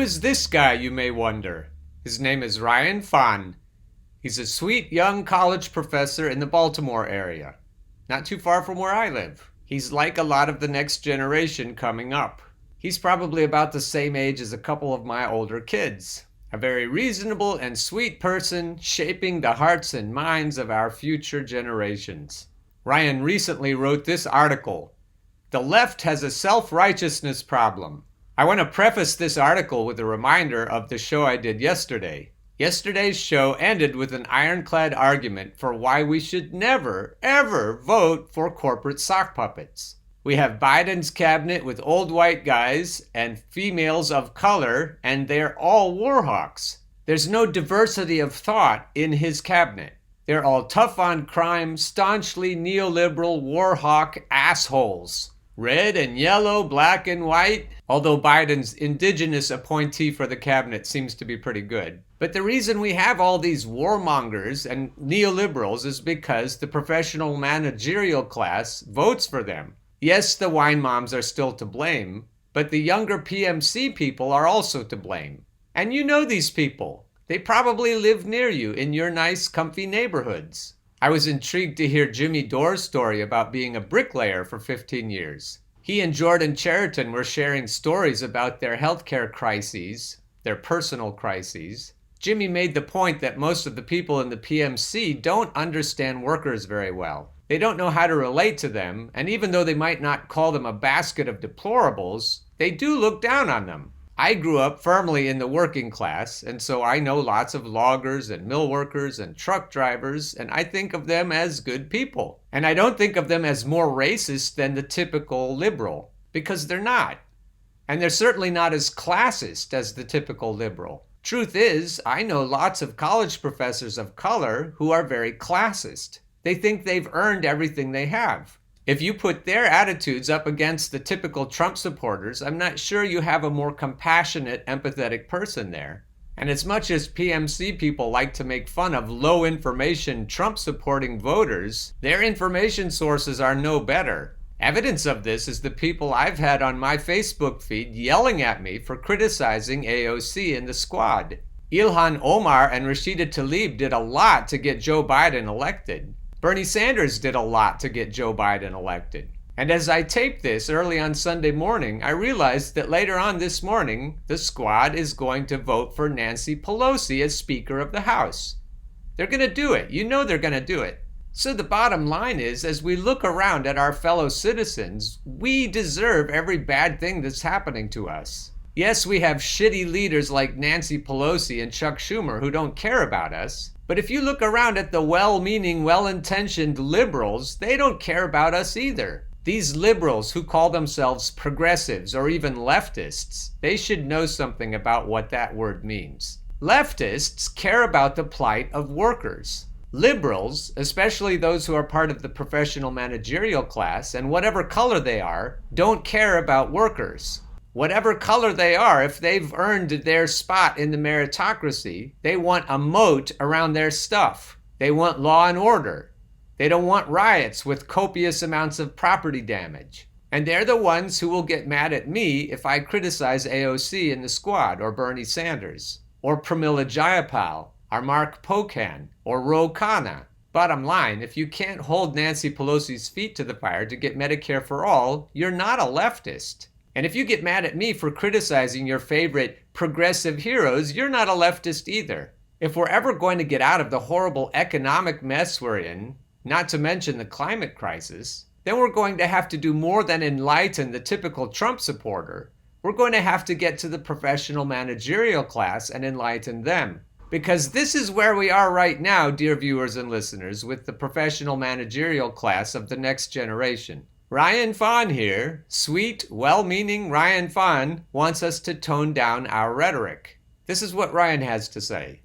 is this guy, you may wonder? His name is Ryan Fahn. He's a sweet young college professor in the Baltimore area, not too far from where I live. He's like a lot of the next generation coming up. He's probably about the same age as a couple of my older kids. A very reasonable and sweet person shaping the hearts and minds of our future generations. Ryan recently wrote this article, "The Left Has a Self-Righteousness Problem." I want to preface this article with a reminder of the show I did yesterday. Yesterday's show ended with an ironclad argument for why we should never, ever vote for corporate sock puppets. We have Biden's cabinet with old white guys and females of color, and they're all war hawks. There's no diversity of thought in his cabinet. They're all tough on crime, staunchly neoliberal war hawk assholes. Red and yellow, black and white, although Biden's indigenous appointee for the cabinet seems to be pretty good. But the reason we have all these warmongers and neoliberals is because the professional managerial class votes for them. Yes, the wine moms are still to blame, but the younger PMC people are also to blame. And you know these people. They probably live near you in your nice, comfy neighborhoods. I was intrigued to hear Jimmy Dore's story about being a bricklayer for 15 years. He and Jordan Cheriton were sharing stories about their healthcare crises, their personal crises. Jimmy made the point that most of the people in the PMC don't understand workers very well. They don't know how to relate to them, and even though they might not call them a basket of deplorables, they do look down on them. I grew up firmly in the working class, and so I know lots of loggers and mill workers and truck drivers, and I think of them as good people. And I don't think of them as more racist than the typical liberal, because they're not. And they're certainly not as classist as the typical liberal. Truth is, I know lots of college professors of color who are very classist. They think they've earned everything they have. If you put their attitudes up against the typical Trump supporters, I'm not sure you have a more compassionate, empathetic person there. And as much as PMC people like to make fun of low-information Trump-supporting voters, their information sources are no better. Evidence of this is the people I've had on my Facebook feed yelling at me for criticizing AOC and the squad. Ilhan, Omar, and Rashida Tlaib did a lot to get Joe Biden elected. Bernie Sanders did a lot to get Joe Biden elected. And as I taped this early on Sunday morning, I realized that later on this morning, the squad is going to vote for Nancy Pelosi as Speaker of the House. They're going to do it. You know they're going to do it. So the bottom line is, as we look around at our fellow citizens, we deserve every bad thing that's happening to us. Yes, we have shitty leaders like Nancy Pelosi and Chuck Schumer who don't care about us. But if you look around at the well-meaning, well-intentioned liberals, they don't care about us either. These liberals who call themselves progressives or even leftists, they should know something about what that word means. Leftists care about the plight of workers. Liberals, especially those who are part of the professional managerial class, and whatever color they are, don't care about workers. Whatever color they are, if they've earned their spot in the meritocracy, they want a moat around their stuff. They want law and order. They don't want riots with copious amounts of property damage. And they're the ones who will get mad at me if I criticize AOC in the squad, or Bernie Sanders, or Pramila Jayapal, or Mark Pocan, or Khanna. Bottom line, if you can't hold Nancy Pelosi's feet to the fire to get Medicare for all, you're not a leftist. And if you get mad at me for criticizing your favorite progressive heroes, you're not a leftist either. If we're ever going to get out of the horrible economic mess we're in, not to mention the climate crisis, then we're going to have to do more than enlighten the typical Trump supporter. We're going to have to get to the professional managerial class and enlighten them. Because this is where we are right now, dear viewers and listeners, with the professional managerial class of the next generation. Ryan Fahn here, sweet, well-meaning Ryan Fahn, wants us to tone down our rhetoric. This is what Ryan has to say.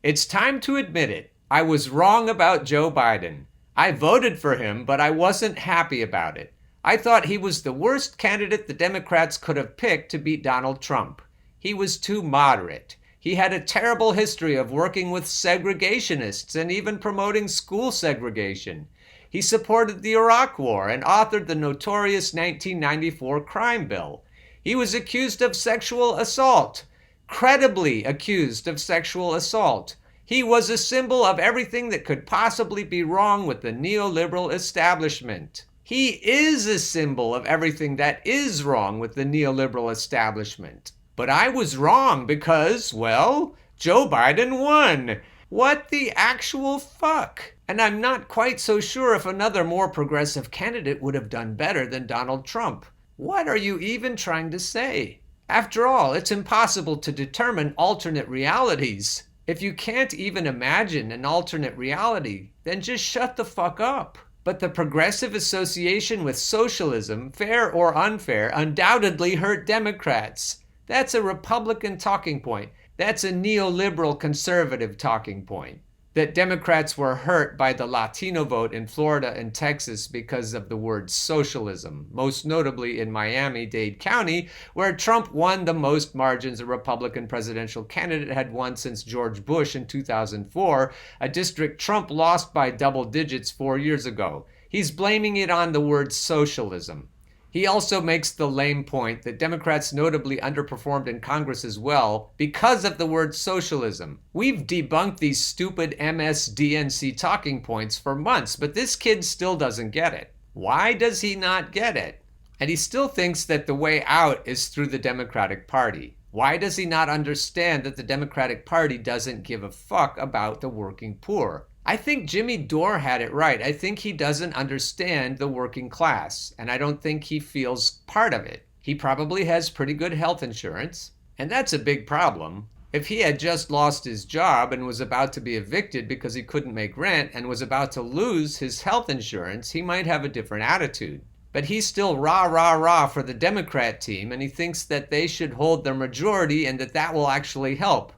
It's time to admit it. I was wrong about Joe Biden. I voted for him, but I wasn't happy about it. I thought he was the worst candidate the Democrats could have picked to beat Donald Trump. He was too moderate. He had a terrible history of working with segregationists and even promoting school segregation. He supported the Iraq War and authored the notorious 1994 crime bill. He was accused of sexual assault. Credibly accused of sexual assault. He was a symbol of everything that could possibly be wrong with the neoliberal establishment. He is a symbol of everything that is wrong with the neoliberal establishment. But I was wrong because, well, Joe Biden won. What the actual fuck? And I'm not quite so sure if another more progressive candidate would have done better than Donald Trump. What are you even trying to say? After all, it's impossible to determine alternate realities. If you can't even imagine an alternate reality, then just shut the fuck up. But the progressive association with socialism, fair or unfair, undoubtedly hurt Democrats. That's a Republican talking point. That's a neoliberal conservative talking point. That Democrats were hurt by the Latino vote in Florida and Texas because of the word socialism, most notably in Miami-Dade County, where Trump won the most margins a Republican presidential candidate had won since George Bush in 2004, a district Trump lost by double digits 4 years ago. He's blaming it on the word socialism. He also makes the lame point that Democrats notably underperformed in Congress as well because of the word socialism. We've debunked these stupid MSDNC talking points for months, but this kid still doesn't get it. Why does he not get it? And he still thinks that the way out is through the Democratic Party. Why does he not understand that the Democratic Party doesn't give a fuck about the working poor? I think Jimmy Dore had it right. I think he doesn't understand the working class, and I don't think he feels part of it. He probably has pretty good health insurance, and that's a big problem. If he had just lost his job and was about to be evicted because he couldn't make rent and was about to lose his health insurance, he might have a different attitude. But he's still rah, rah, rah for the Democrat team, and he thinks that they should hold their majority and that that will actually help.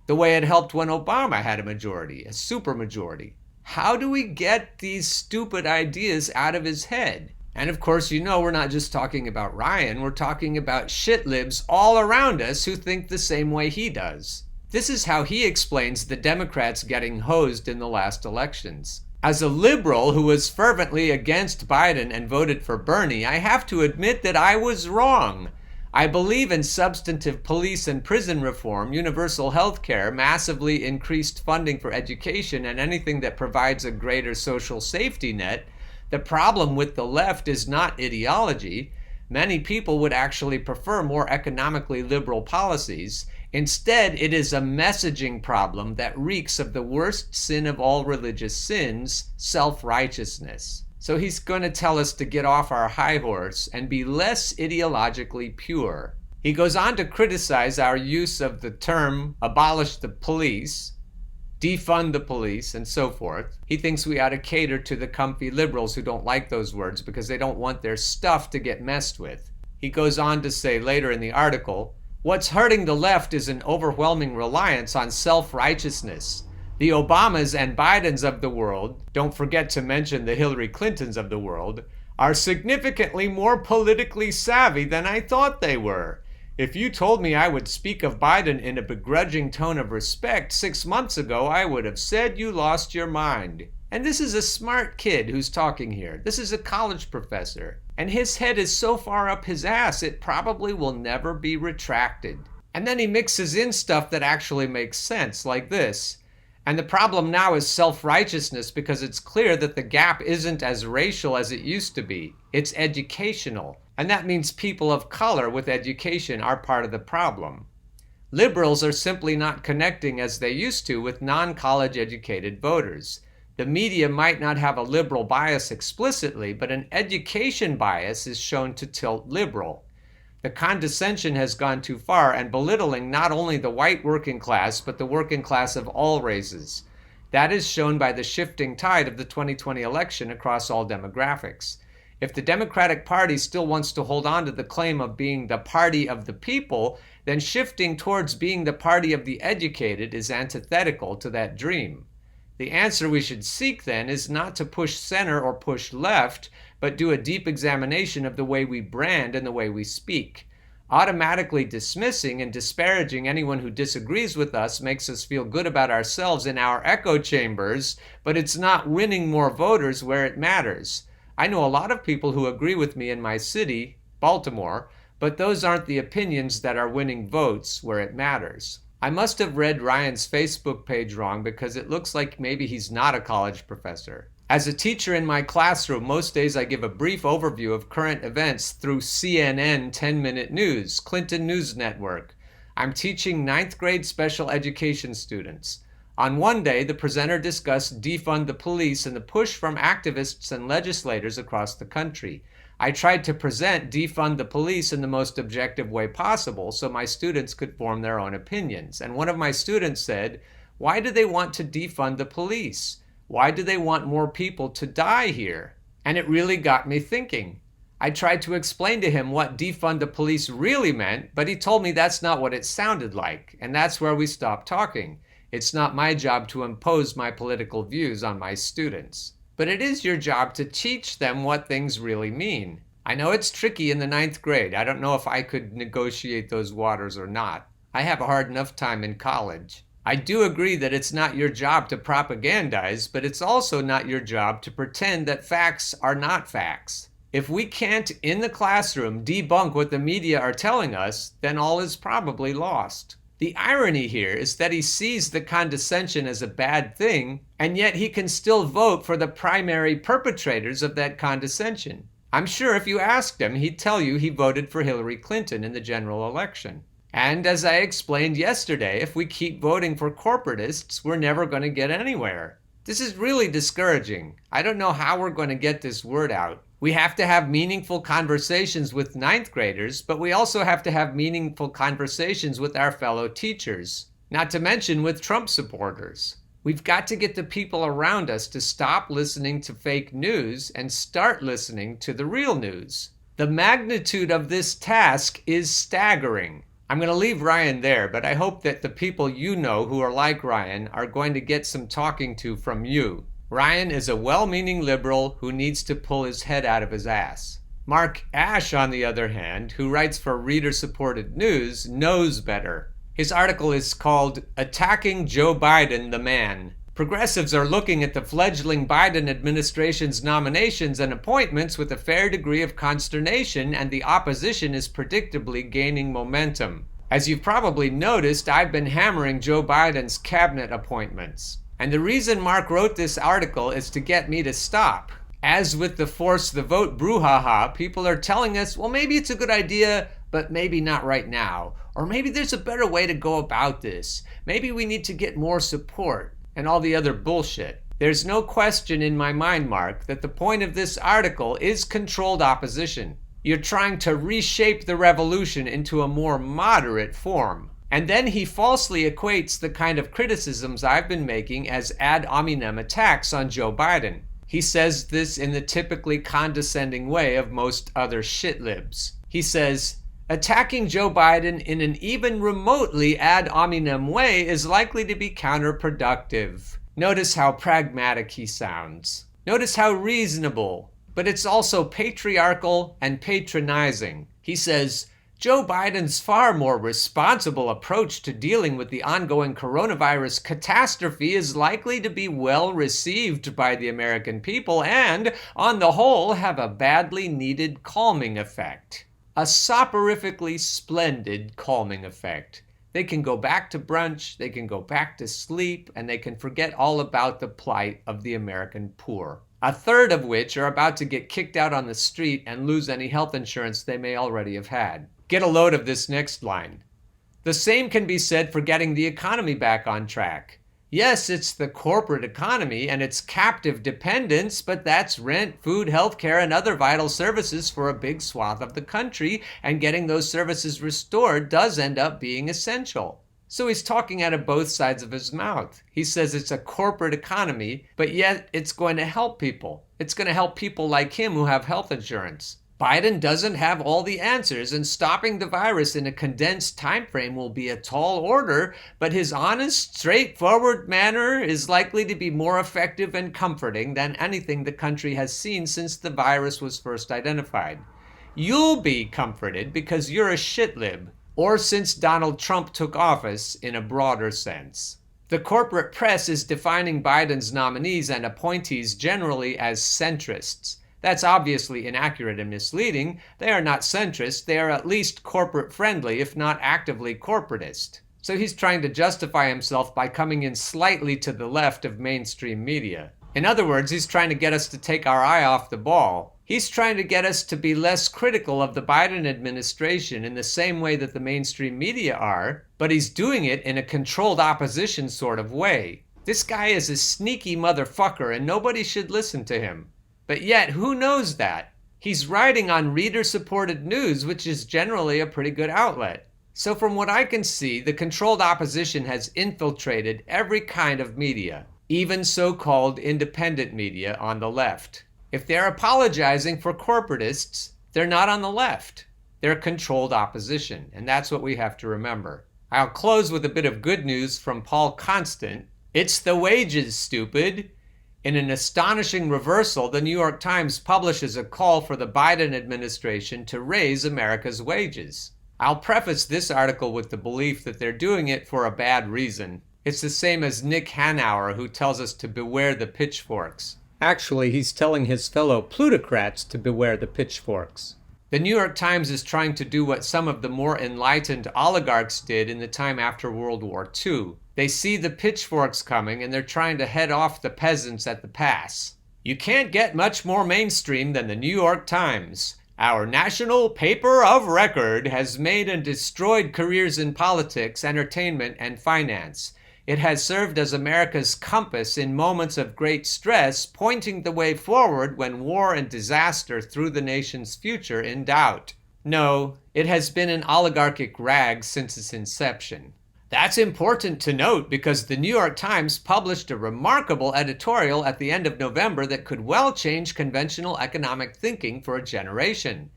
The way it helped when Obama had a majority, a supermajority. How do we get these stupid ideas out of his head? And of course, you know we're not just talking about Ryan, we're talking about shitlibs all around us who think the same way he does. This is how he explains the Democrats getting hosed in the last elections. As a liberal who was fervently against Biden and voted for Bernie, I have to admit that I was wrong. I believe in substantive police and prison reform, universal health care, massively increased funding for education, and anything that provides a greater social safety net. The problem with the left is not ideology. Many people would actually prefer more economically liberal policies. Instead, it is a messaging problem that reeks of the worst sin of all religious sins, self-righteousness. So he's going to tell us to get off our high horse and be less ideologically pure. He goes on to criticize our use of the term abolish the police, defund the police, and so forth. He thinks we ought to cater to the comfy liberals who don't like those words because they don't want their stuff to get messed with. He goes on to say later in the article, what's hurting the left is an overwhelming reliance on self-righteousness. The Obamas and Bidens of the world, don't forget to mention the Hillary Clintons of the world, are significantly more politically savvy than I thought they were. If you told me I would speak of Biden in a begrudging tone of respect 6 months ago, I would have said you lost your mind. And this is a smart kid who's talking here. This is a college professor. And his head is so far up his ass, it probably will never be retracted. And then he mixes in stuff that actually makes sense, like this. And the problem now is self-righteousness because it's clear that the gap isn't as racial as it used to be. It's educational. And that means people of color with education are part of the problem. Liberals are simply not connecting as they used to with non-college educated voters. The media might not have a liberal bias explicitly, but an education bias is shown to tilt liberal. The condescension has gone too far and belittling not only the white working class, but the working class of all races. That is shown by the shifting tide of the 2020 election across all demographics. If the Democratic Party still wants to hold on to the claim of being the party of the people, then shifting towards being the party of the educated is antithetical to that dream. The answer we should seek then is not to push center or push left, but do a deep examination of the way we brand and the way we speak. Automatically dismissing and disparaging anyone who disagrees with us makes us feel good about ourselves in our echo chambers, but it's not winning more voters where it matters. I know a lot of people who agree with me in my city, Baltimore, but those aren't the opinions that are winning votes where it matters. I must have read Ryan's Facebook page wrong because it looks like maybe he's not a college professor. As a teacher in my classroom, most days I give a brief overview of current events through CNN 10-minute news, Clinton News Network. I'm teaching 9th grade special education students. On one day, the presenter discussed defund the police and the push from activists and legislators across the country. I tried to present defund the police in the most objective way possible so my students could form their own opinions. And one of my students said, "Why do they want to defund the police? Why do they want more people to die here?" And it really got me thinking. I tried to explain to him what defund the police really meant, but he told me that's not what it sounded like, and that's where we stopped talking. It's not my job to impose my political views on my students. But it is your job to teach them what things really mean. I know it's tricky in the 9th grade. I don't know if I could negotiate those waters or not. I have a hard enough time in college. I do agree that it's not your job to propagandize, but it's also not your job to pretend that facts are not facts. If we can't, in the classroom, debunk what the media are telling us, then all is probably lost. The irony here is that he sees the condescension as a bad thing, and yet he can still vote for the primary perpetrators of that condescension. I'm sure if you asked him, he'd tell you he voted for Hillary Clinton in the general election. And as I explained yesterday, if we keep voting for corporatists, we're never going to get anywhere. This is really discouraging. I don't know how we're going to get this word out. We have to have meaningful conversations with 9th graders, but we also have to have meaningful conversations with our fellow teachers, not to mention with Trump supporters. We've got to get the people around us to stop listening to fake news and start listening to the real news. The magnitude of this task is staggering. I'm going to leave Ryan there, but I hope that the people you know who are like Ryan are going to get some talking to from you. Ryan is a well-meaning liberal who needs to pull his head out of his ass. Mark Ash, on the other hand, who writes for reader-supported news, knows better. His article is called "Attacking Joe Biden, the Man." Progressives are looking at the fledgling Biden administration's nominations and appointments with a fair degree of consternation, and the opposition is predictably gaining momentum. As you've probably noticed, I've been hammering Joe Biden's cabinet appointments. And the reason Mark wrote this article is to get me to stop. As with the force the vote brouhaha, people are telling us, well, maybe it's a good idea, but maybe not right now. Or maybe there's a better way to go about this. Maybe we need to get more support. And all the other bullshit. There's no question in my mind, Mark, that the point of this article is controlled opposition. You're trying to reshape the revolution into a more moderate form. And then he falsely equates the kind of criticisms I've been making as ad hominem attacks on Joe Biden. He says this in the typically condescending way of most other shitlibs. He says, "Attacking Joe Biden in an even remotely ad hominem way is likely to be counterproductive." Notice how pragmatic he sounds. Notice how reasonable. But it's also patriarchal and patronizing. He says, Joe Biden's far more responsible approach to dealing with the ongoing coronavirus catastrophe is likely to be well received by the American people and, on the whole, have a badly needed calming effect. A soporifically splendid calming effect. They can go back to brunch, they can go back to sleep, and they can forget all about the plight of the American poor. A third of which are about to get kicked out on the street and lose any health insurance they may already have had. Get a load of this next line. The same can be said for getting the economy back on track. Yes, it's the corporate economy and its captive dependence, but that's rent, food, healthcare, and other vital services for a big swath of the country, and getting those services restored does end up being essential. So he's talking out of both sides of his mouth. He says it's a corporate economy, but yet it's going to help people. It's going to help people like him who have health insurance. Biden doesn't have all the answers, and stopping the virus in a condensed time frame will be a tall order, but his honest, straightforward manner is likely to be more effective and comforting than anything the country has seen since the virus was first identified. You'll be comforted because you're a shitlib, or since Donald Trump took office in a broader sense. The corporate press is defining Biden's nominees and appointees generally as centrists. That's obviously inaccurate and misleading. They are not centrist, they are at least corporate friendly, if not actively corporatist. So he's trying to justify himself by coming in slightly to the left of mainstream media. In other words, he's trying to get us to take our eye off the ball. He's trying to get us to be less critical of the Biden administration in the same way that the mainstream media are, but he's doing it in a controlled opposition sort of way. This guy is a sneaky motherfucker and nobody should listen to him. But yet, who knows that? He's writing on reader-supported news, which is generally a pretty good outlet. So from what I can see, the controlled opposition has infiltrated every kind of media, even so-called independent media on the left. If they're apologizing for corporatists, they're not on the left. They're controlled opposition, and that's what we have to remember. I'll close with a bit of good news from Paul Constant. It's the wages, stupid. In an astonishing reversal, the New York Times publishes a call for the Biden administration to raise America's wages. I'll preface this article with the belief that they're doing it for a bad reason. It's the same as Nick Hanauer, who tells us to beware the pitchforks. Actually, he's telling his fellow plutocrats to beware the pitchforks. The New York Times is trying to do what some of the more enlightened oligarchs did in the time after World War II. They see the pitchforks coming and they're trying to head off the peasants at the pass. You can't get much more mainstream than the New York Times. Our national paper of record has made and destroyed careers in politics, entertainment, and finance. It has served as America's compass in moments of great stress, pointing the way forward when war and disaster threw the nation's future in doubt. No, it has been an oligarchic rag since its inception. That's important to note because the New York Times published a remarkable editorial at the end of November that could well change conventional economic thinking for a generation.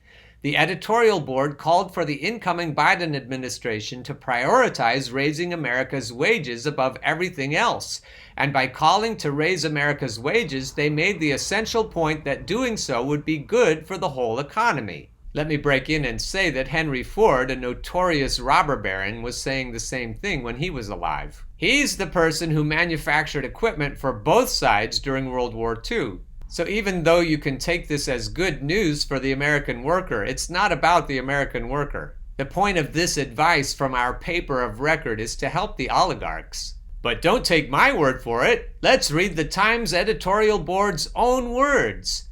The editorial board called for the incoming Biden administration to prioritize raising America's wages above everything else. And by calling to raise America's wages, they made the essential point that doing so would be good for the whole economy. Let me break in and say that Henry Ford, a notorious robber baron, was saying the same thing when he was alive. He's the person who manufactured equipment for both sides during World War II. So even though you can take this as good news for the American worker, it's not about the American worker. The point of this advice from our paper of record is to help the oligarchs. But don't take my word for it. Let's read the Times editorial board's own words.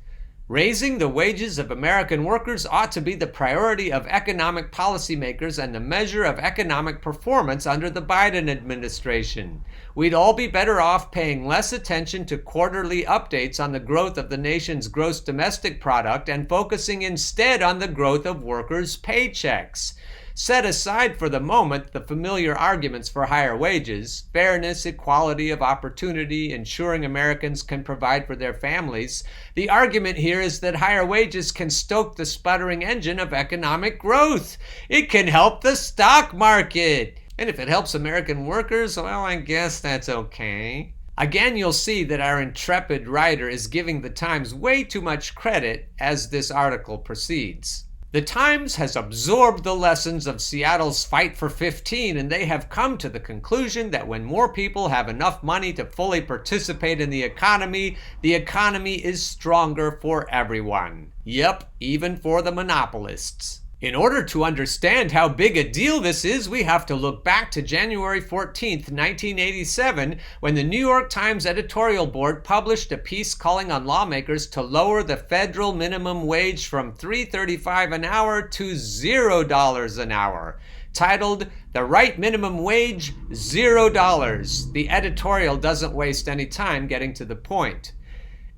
Raising the wages of American workers ought to be the priority of economic policymakers and the measure of economic performance under the Biden administration. We'd all be better off paying less attention to quarterly updates on the growth of the nation's gross domestic product and focusing instead on the growth of workers' paychecks. Set aside for the moment the familiar arguments for higher wages, fairness, equality of opportunity, ensuring Americans can provide for their families. The argument here is that higher wages can stoke the sputtering engine of economic growth. It can help the stock market. And if it helps American workers, well, I guess that's okay. Again, you'll see that our intrepid writer is giving the Times way too much credit as this article proceeds. The Times has absorbed the lessons of Seattle's Fight for 15, and they have come to the conclusion that when more people have enough money to fully participate in the economy is stronger for everyone. Yep, even for the monopolists. In order to understand how big a deal this is, we have to look back to January 14th, 1987, when the New York Times editorial board published a piece calling on lawmakers to lower the federal minimum wage from $3.35 an hour to $0 an hour. Titled, "The Right Minimum Wage, $0." The editorial doesn't waste any time getting to the point.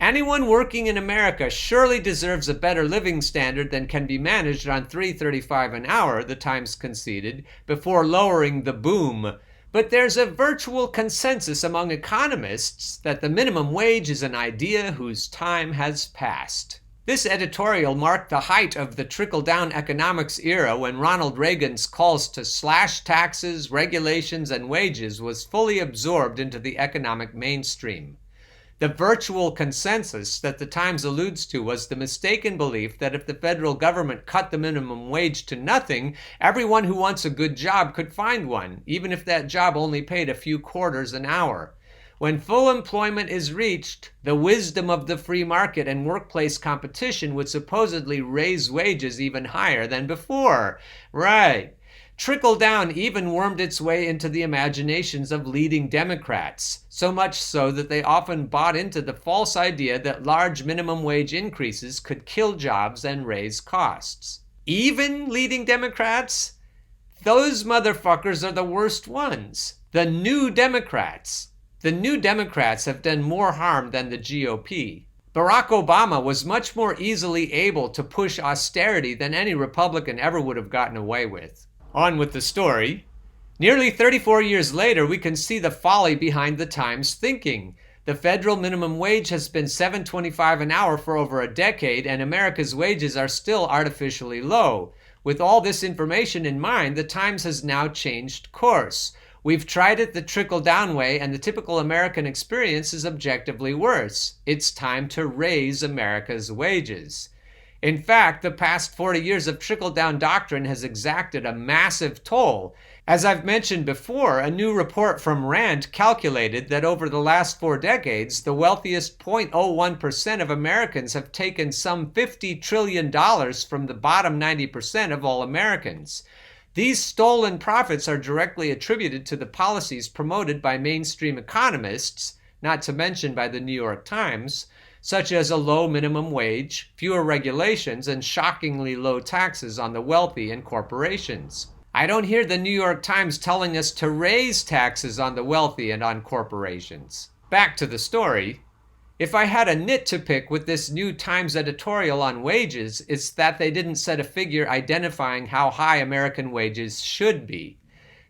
Anyone working in America surely deserves a better living standard than can be managed on $3.35 an hour, the Times conceded, before lowering the boom. But there's a virtual consensus among economists that the minimum wage is an idea whose time has passed. This editorial marked the height of the trickle-down economics era when Ronald Reagan's calls to slash taxes, regulations, and wages was fully absorbed into the economic mainstream. The virtual consensus that the Times alludes to was the mistaken belief that if the federal government cut the minimum wage to nothing, everyone who wants a good job could find one, even if that job only paid a few quarters an hour. When full employment is reached, the wisdom of the free market and workplace competition would supposedly raise wages even higher than before. Right. Trickle-down even wormed its way into the imaginations of leading Democrats, so much so that they often bought into the false idea that large minimum wage increases could kill jobs and raise costs. Even leading Democrats? Those motherfuckers are the worst ones. The New Democrats. The New Democrats have done more harm than the GOP. Barack Obama was much more easily able to push austerity than any Republican ever would have gotten away with. On with the story. Nearly 34 years later, we can see the folly behind the Times thinking. The federal minimum wage has been $7.25 an hour for over a decade, and America's wages are still artificially low. With all this information in mind, the Times has now changed course. We've tried it the trickle-down way, and the typical American experience is objectively worse. It's time to raise America's wages. In fact, the past 40 years of trickle-down doctrine has exacted a massive toll. As I've mentioned before, a new report from RAND calculated that over the last 4 decades, the wealthiest 0.01% of Americans have taken some $50 trillion from the bottom 90% of all Americans. These stolen profits are directly attributed to the policies promoted by mainstream economists, not to mention by the New York Times, such as a low minimum wage, fewer regulations, and shockingly low taxes on the wealthy and corporations. I don't hear the New York Times telling us to raise taxes on the wealthy and on corporations. Back to the story. If I had a nit to pick with this new Times editorial on wages, it's that they didn't set a figure identifying how high American wages should be.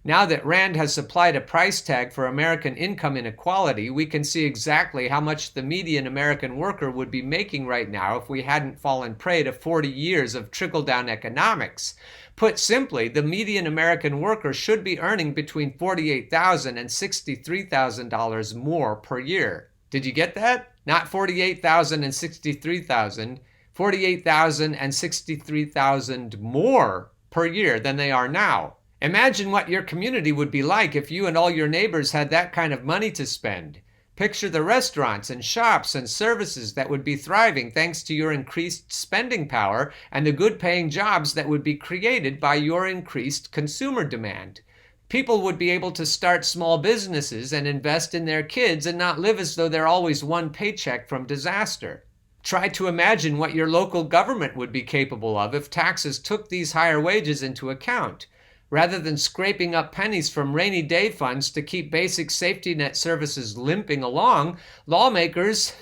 Now that RAND has supplied a price tag for American income inequality, we can see exactly how much the median American worker would be making right now if we hadn't fallen prey to 40 years of trickle-down economics. Put simply, the median American worker should be earning between $48,000 and $63,000 more per year. Did you get that? Not $48,000 and $63,000, $48,000 and $63,000 more per year than they are now. Imagine what your community would be like if you and all your neighbors had that kind of money to spend. Picture the restaurants and shops and services that would be thriving thanks to your increased spending power and the good-paying jobs that would be created by your increased consumer demand. People would be able to start small businesses and invest in their kids and not live as though they're always one paycheck from disaster. Try to imagine what your local government would be capable of if taxes took these higher wages into account. Rather than scraping up pennies from rainy day funds to keep basic safety net services limping along, lawmakers,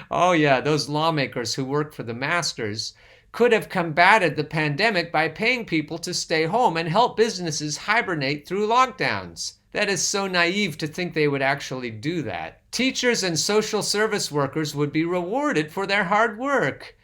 oh yeah, those lawmakers who work for the masters, could have combated the pandemic by paying people to stay home and help businesses hibernate through lockdowns. That is so naive to think they would actually do that. Teachers and social service workers would be rewarded for their hard work.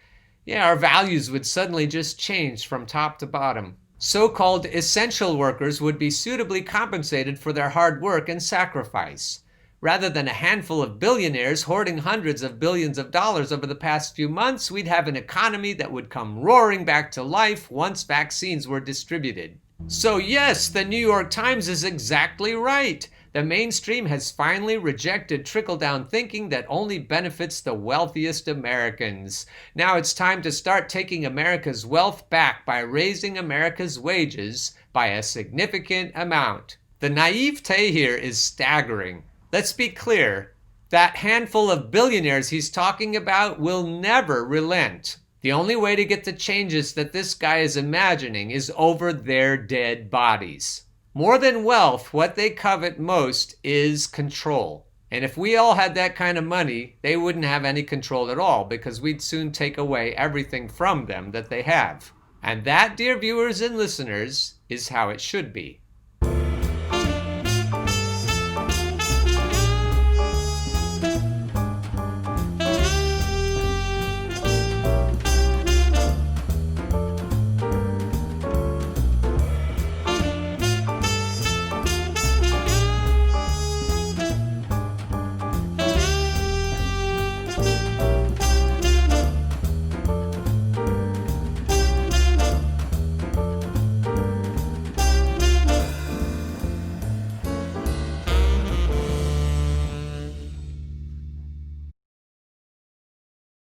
Yeah, our values would suddenly just change from top to bottom. So-called essential workers would be suitably compensated for their hard work and sacrifice. Rather than a handful of billionaires hoarding hundreds of billions of dollars over the past few months, we'd have an economy that would come roaring back to life once vaccines were distributed. So yes, the New York Times is exactly right. The mainstream has finally rejected trickle-down thinking that only benefits the wealthiest Americans. Now it's time to start taking America's wealth back by raising America's wages by a significant amount. The naivete here is staggering. Let's be clear. That handful of billionaires he's talking about will never relent. The only way to get the changes that this guy is imagining is over their dead bodies. More than wealth, what they covet most is control. And if we all had that kind of money, they wouldn't have any control at all because we'd soon take away everything from them that they have. And that, dear viewers and listeners, is how it should be.